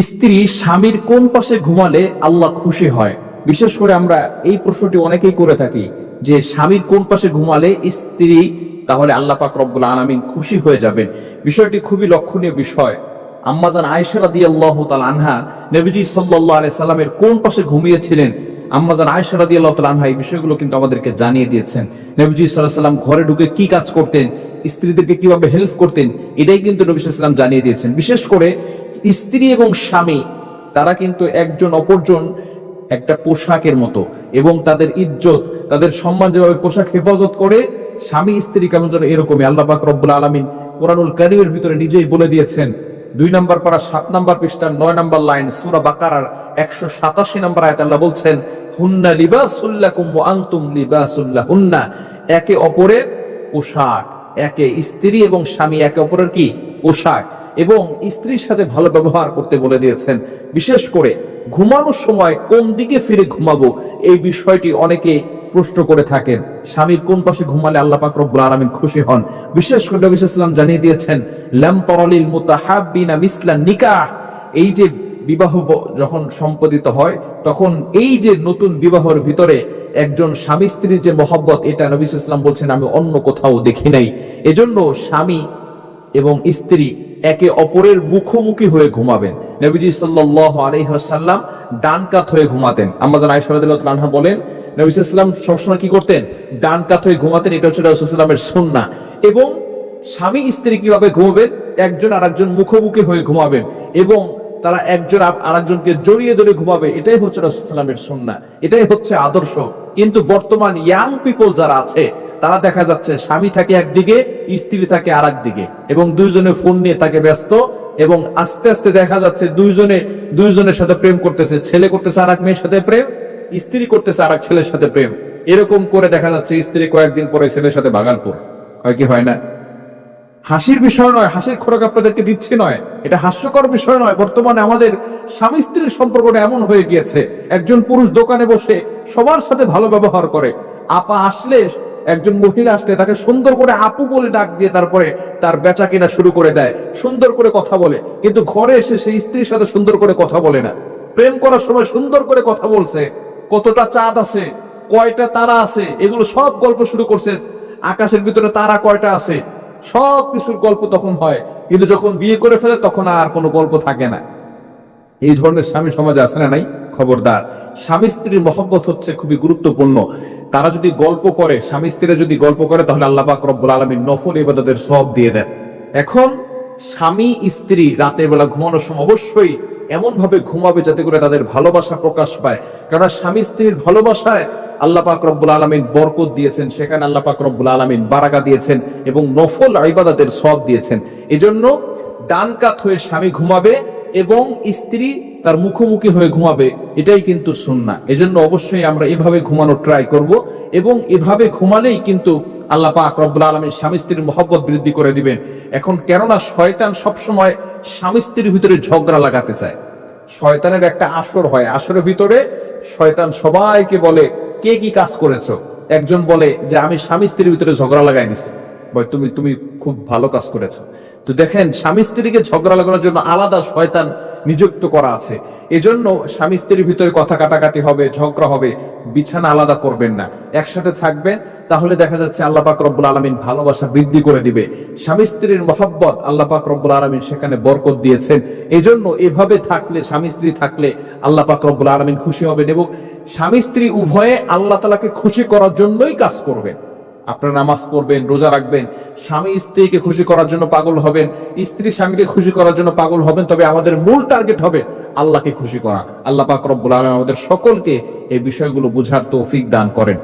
স্ত্রী স্বামীর কোন পাশে ঘুমালে আল্লাহ খুশি হয়? বিশেষ করে আমরা এই প্রশ্নটি অনেকেই করে থাকি যে স্বামীর কোন পাশে ঘুমালে স্ত্রী তাহলে আল্লাহ পাক রব্বুল আলামিন খুশি হয়ে যাবেন। বিষয়টি খুবই লক্ষণীয় বিষয়। আম্মাজান আয়েশা রাদিয়াল্লাহু তাআলা আনহা নবীজি সাল্লাল্লাহু আলাইহি সাল্লামের কোন পাশে ঘুমিয়েছিলেন, আম্মাজান আয়েশা রাদিয়াল্লাহু তাআলা আনহা এই বিষয়গুলো কিন্তু আমাদেরকে জানিয়ে দিয়েছেন। নবীজি সাল্লাল্লাহু আলাইহি সাল্লাম ঘরে ঢুকে কি কাজ করতেন, স্ত্রীদেরকে কিভাবে হেল্প করতেন, এটাই কিন্তু নবী সাল্লাল্লাহু আলাইহি সাল্লাম জানিয়ে দিয়েছেন। বিশেষ করে স্ত্রী এবং স্বামী তারা কিন্তু একজন অপরজন একটা পোশাকের মতো, এবং তাদের ইজ্জত তাদের সম্মান যেভাবে পোশাক হেফাজত করে, স্বামী স্ত্রী কেমন যেন এরকমই। আল্লাহ পাক রব্বুল আলামিন কোরআনুল কারীমের ভিতরে নিজেই বলে দিয়েছেন। 2 নম্বর পারা 7 নম্বর পৃষ্ঠার 9 নম্বর লাইন সূরা বাকারার 187 নম্বর আয়াতে আল্লাহ বলছেন, হুন্না লিবাসুল লাকুম ওয়া আনতুম লিবাসুল লাহুন্না। একে অপরের পোশাক, একে স্ত্রী এবং স্বামী একে অপরের কি পোশাক, এবং স্ত্রীর সাথে ভালো ব্যবহার করতে বলে দিয়েছেন। বিশেষ করে ঘুমানোর সময় কোন দিকে ফিরে ঘুমাবো, এই বিষয়টি অনেকে প্রশ্ন করে থাকেন। স্বামীর কোন পাশে ঘুমালে আল্লাহ পাক রব্বুল আলামিন খুশি হন? বিশেষ করে নবী সাল্লাল্লাহু আলাইহি ওয়াসাল্লাম জানিয়ে দিয়েছেন, লাম তারালিল মুতাহাব্বিনা মিসলান নিকাহ। এই যে বিবাহ যখন সম্পাদিত হয়, তখন এই যে নতুন বিবাহের ভিতরে একজন স্বামী স্ত্রীর যে মহব্বত, এটা নবী সাল্লাল্লাহু আলাইহি ওয়াসাল্লাম বলছেন আমি অন্য কোথাও দেখি নাই। এজন্য স্বামী এবং স্ত্রী একে অপরের মুখোমুখি হয়ে ঘুমাবেন। নবীজি সাল্লাল্লাহু আলাইহি ওয়াসাল্লাম ডান কাত হয়ে ঘুমাতেন। আম্মাজান আয়েশা রাদিয়াল্লাহু তাআলা আনহা বলেন, নবী সাল্লাল্লাহু আলাইহি ওয়াসাল্লাম সবসময় কি করতেন? ডান কাত হয়ে ঘুমাতেন। এটা হচ্ছে রাসূলুল্লাহ সাল্লাল্লাহু আলাইহি ওয়াসাল্লামের সুন্নাহ। এবং স্বামী স্ত্রী কিভাবে ঘুমাবেন? একজন আরেকজন মুখোমুখি হয়ে ঘুমাবেন, এবং তারা একজন আরেকজনকে জড়িয়ে ধরে ঘুমাবে। এটাই হচ্ছে রাসূলুল্লাহ সাল্লাল্লাহু আলাইহি ওয়াসাল্লামের সুন্নাহ, এটাই হচ্ছে আদর্শ। কিন্তু বর্তমান ইয়াং পিপল যারা আছে, তারা দেখা যাচ্ছে স্বামী থাকে একদিকে, স্ত্রী থাকে আর একদিকে, এবং দুইজনে ফোন নিয়ে তাকে ব্যস্ত, এবং আস্তে আস্তে দেখা যাচ্ছে দুইজনের সাথে প্রেম করতেছে। ছেলে করতেছে আর এক মেয়ের সাথে প্রেম, স্ত্রী করতেছে আর এক ছেলের সাথে প্রেম। এরকম করে দেখা যাচ্ছে স্ত্রী কয়েকদিন পরে ছেলের সাথে ভাগালপুর হয়, কি হয় না? হাসির বিষয় নয়, হাসির খোরাক আপনাদেরকে দিচ্ছি নয়, এটা হাস্যকর বিষয় নয়। বর্তমানে আমাদের স্বামী স্ত্রীর সম্পর্কটা এমন হয়ে গিয়েছে, একজন পুরুষ দোকানে বসে সবার সাথে ভালো ব্যবহার করে। আপা আসলে, একজন মহিলা আসলে তাকে সুন্দর করে আপু বলে ডাক দিয়ে তারপরে তার বেচা কেনা শুরু করে দেয়, সুন্দর করে কথা বলে। কিন্তু ঘরে এসে সেই স্ত্রীর সাথে সুন্দর করে কথা বলে না। প্রেম করার সময় সুন্দর করে কথা বলছে, কতটা চাঁদ আছে, কয়টা তারা আছে, এগুলো সব গল্প শুরু করছে। আকাশের ভিতরে তারা কয়টা আছে, সব কিছুর গল্প তখন হয়। কিন্তু যখন বিয়ে করে ফেলে তখন আর কোনো গল্প থাকে না। এই ধরনের স্বামী সমাজে আছে না নাই? খবরদার। স্বামী স্ত্রীর মহব্বত হচ্ছে খুবই গুরুত্বপূর্ণ। তারা যদি গল্প করে, স্বামী স্ত্রীরা যদি গল্প করে, তাহলে আল্লাহ পাক রব্বুল আলামিন নফল ইবাদতের সওয়াব দিয়ে দেন। এখন স্বামী স্ত্রী রাতের বেলা ঘুমানোর সময় অবশ্যই এমন ভাবে ঘুমাবে যাতে করে তাদের ভালোবাসা প্রকাশ পায়। কারণ স্বামী স্ত্রীর ভালোবাসায় আল্লাহ পাক রব্বুল আলামিন বরকত দিয়েছেন, সেখানে আল্লাহ পাক রব্বুল আলামিন বারাকা দিয়েছেন এবং নফল ইবাদতের সওয়াব দিয়েছেন। এজন্য ডান কাত হয়ে স্বামী ঘুমাবে এবং স্ত্রী তার মুখোমুখি হয়ে ঘুমাবে, এটাই কিন্তু সুন্নাহ। এজন্য অবশ্যই আমরা এভাবে ঘুমানোর ট্রাই করব, এবং এভাবে ঘুমালেই কিন্তু আল্লাহ পাক রব্বুল আলামিন স্বামী স্ত্রীর মহব্বত বৃদ্ধি করে দিবেন। এখন কেননা শয়তান সবসময় স্বামী স্ত্রীর ভিতরে ঝগড়া লাগাতে চায়। শয়তানের একটা আসর হয়, আসরের ভিতরে শয়তান সবাইকে বলে কে কি কাজ করেছো। একজন বলে যে আমি স্বামী স্ত্রীর ভিতরে ঝগড়া লাগাই দিছি, বলে তুমি খুব ভালো কাজ করেছো। তো দেখেন, স্বামী স্ত্রীকে ঝগড়া লাগানোর জন্য আলাদা শয়তান নিযুক্ত করা আছে। এজন্য স্বামী স্ত্রীর ভিতরে কথা কাটাকাটি হবে, ঝগড়া হবে, বিছানা আলাদা করবেন না, একসাথে থাকবেন। তাহলে দেখা যাচ্ছে আল্লাহ পাক রব্বুল আলামিন ভালোবাসা বৃদ্ধি করে দিবে। স্বামী স্ত্রীর মহব্বত আল্লাহ পাক রব্বুল আলামিন সেখানে বরকত দিয়েছেন। এজন্য এভাবে থাকলে, স্বামী স্ত্রী থাকলে আল্লাহ পাক রব্বুল আলামিন খুশি হবেন, এবং স্বামী স্ত্রী উভয়ে আল্লাহ তাআলাকে খুশি করার জন্যই কাজ করবেন। আপনারা নামাজ পড়বেন, রোজা রাখবেন, স্বামী স্ত্রীকে খুশি করার জন্য পাগল হবেন, স্ত্রী স্বামীকে খুশি করার জন্য পাগল হবেন। তবে আমাদের মূল টার্গেট হবে আল্লাহকে খুশি করা। আল্লাহ পাক রব্বুল আলামিন আমাদের সকলকে এই বিষয়গুলো বুঝার তৌফিক দান করেন।